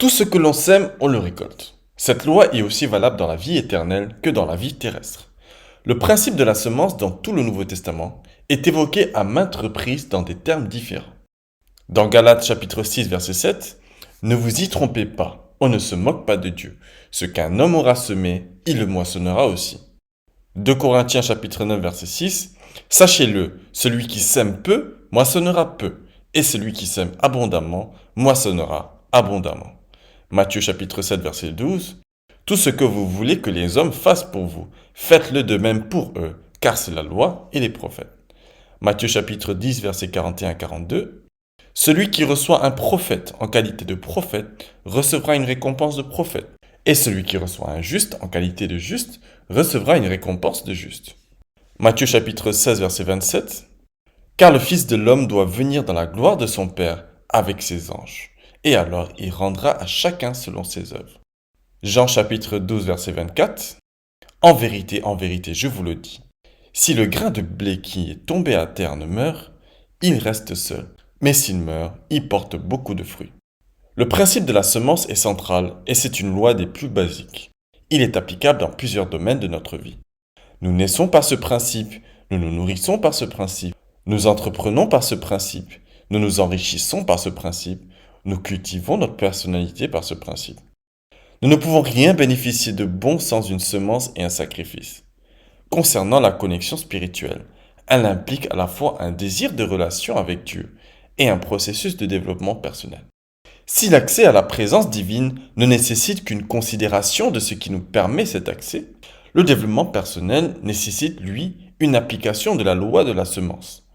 Tout ce que l'on sème, on le récolte. Cette loi est aussi valable dans la vie éternelle que dans la vie terrestre. Le principe de la semence dans tout le Nouveau Testament est évoqué à maintes reprises dans des termes différents. Dans Galates chapitre 6 verset 7, ne vous y trompez pas, on ne se moque pas de Dieu. Ce qu'un homme aura semé, il le moissonnera aussi. 2 Corinthiens chapitre 9 verset 6, sachez-le, celui qui sème peu, moissonnera peu, et celui qui sème abondamment, moissonnera abondamment. Matthieu chapitre 7 verset 12, tout ce que vous voulez que les hommes fassent pour vous, faites-le de même pour eux, car c'est la loi et les prophètes. Matthieu chapitre 10 verset 41 à 42, celui qui reçoit un prophète en qualité de prophète recevra une récompense de prophète, et celui qui reçoit un juste en qualité de juste recevra une récompense de juste. Matthieu chapitre 16 verset 27, car le Fils de l'homme doit venir dans la gloire de son Père avec ses anges, et alors il rendra à chacun selon ses œuvres. Jean chapitre 12 verset 24, en vérité, je vous le dis, si le grain de blé qui est tombé à terre ne meurt, il reste seul, mais s'il meurt, il porte beaucoup de fruits. Le principe de la semence est central et c'est une loi des plus basiques. Il est applicable dans plusieurs domaines de notre vie. Nous naissons par ce principe, nous nous nourrissons par ce principe, nous entreprenons par ce principe, nous nous enrichissons par ce principe, nous cultivons notre personnalité par ce principe. Nous ne pouvons rien bénéficier de bon sans une semence et un sacrifice. Concernant la connexion spirituelle, elle implique à la fois un désir de relation avec Dieu et un processus de développement personnel. Si l'accès à la présence divine ne nécessite qu'une considération de ce qui nous permet cet accès, le développement personnel nécessite, lui, une application de la loi de la semence.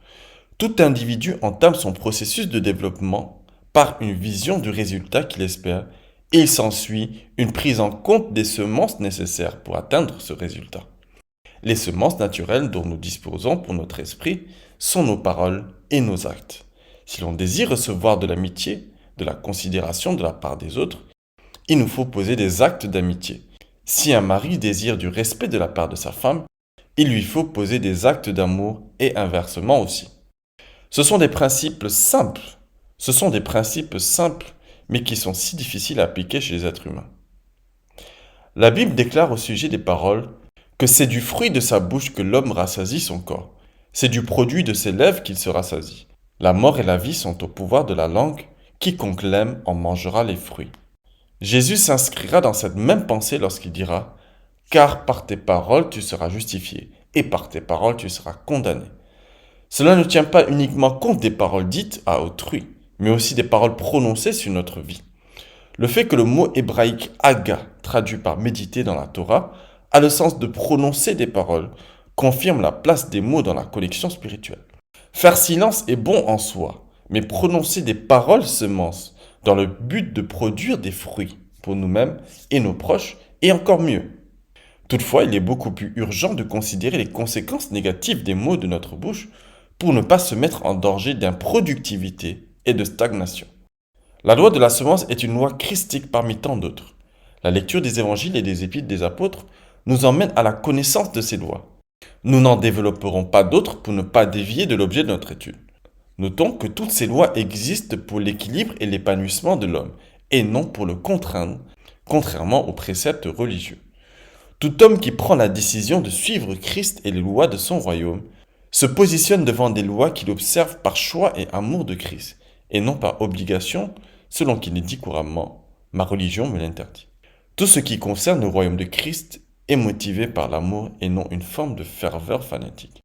Tout individu entame son processus de développement par une vision du résultat qu'il espère et il s'ensuit une prise en compte des semences nécessaires pour atteindre ce résultat. Les semences naturelles dont nous disposons pour notre esprit sont nos paroles et nos actes. Si l'on désire recevoir de l'amitié, de la considération de la part des autres, il nous faut poser des actes d'amitié. Si un mari désire du respect de la part de sa femme, il lui faut poser des actes d'amour et inversement aussi. Ce sont des principes simples. Mais qui sont si difficiles à appliquer chez les êtres humains. La Bible déclare au sujet des paroles que c'est du fruit de sa bouche que l'homme rassasie son corps. C'est du produit de ses lèvres qu'il se rassasie. La mort et la vie sont au pouvoir de la langue. Quiconque l'aime en mangera les fruits. Jésus s'inscrira dans cette même pensée lorsqu'il dira « Car par tes paroles tu seras justifié, et par tes paroles tu seras condamné. » Cela ne tient pas uniquement compte des paroles dites à autrui, mais aussi des paroles prononcées sur notre vie. Le fait que le mot hébraïque « aga », traduit par « méditer » dans la Torah, a le sens de prononcer des paroles, confirme la place des mots dans la connexion spirituelle. Faire silence est bon en soi, mais prononcer des paroles semences dans le but de produire des fruits pour nous-mêmes et nos proches est encore mieux. Toutefois, il est beaucoup plus urgent de considérer les conséquences négatives des mots de notre bouche pour ne pas se mettre en danger d'improductivité et de stagnation. La loi de la semence est une loi christique parmi tant d'autres. La lecture des évangiles et des épîtres des apôtres nous emmène à la connaissance de ces lois. Nous n'en développerons pas d'autres pour ne pas dévier de l'objet de notre étude. Notons que toutes ces lois existent pour l'équilibre et l'épanouissement de l'homme, et non pour le contraindre, contrairement aux préceptes religieux. Tout homme qui prend la décision de suivre Christ et les lois de son royaume se positionne devant des lois qu'il observe par choix et amour de Christ, et non par obligation, selon qu'il est dit couramment « ma religion me l'interdit ». Tout ce qui concerne le royaume de Christ est motivé par l'amour et non une forme de ferveur fanatique.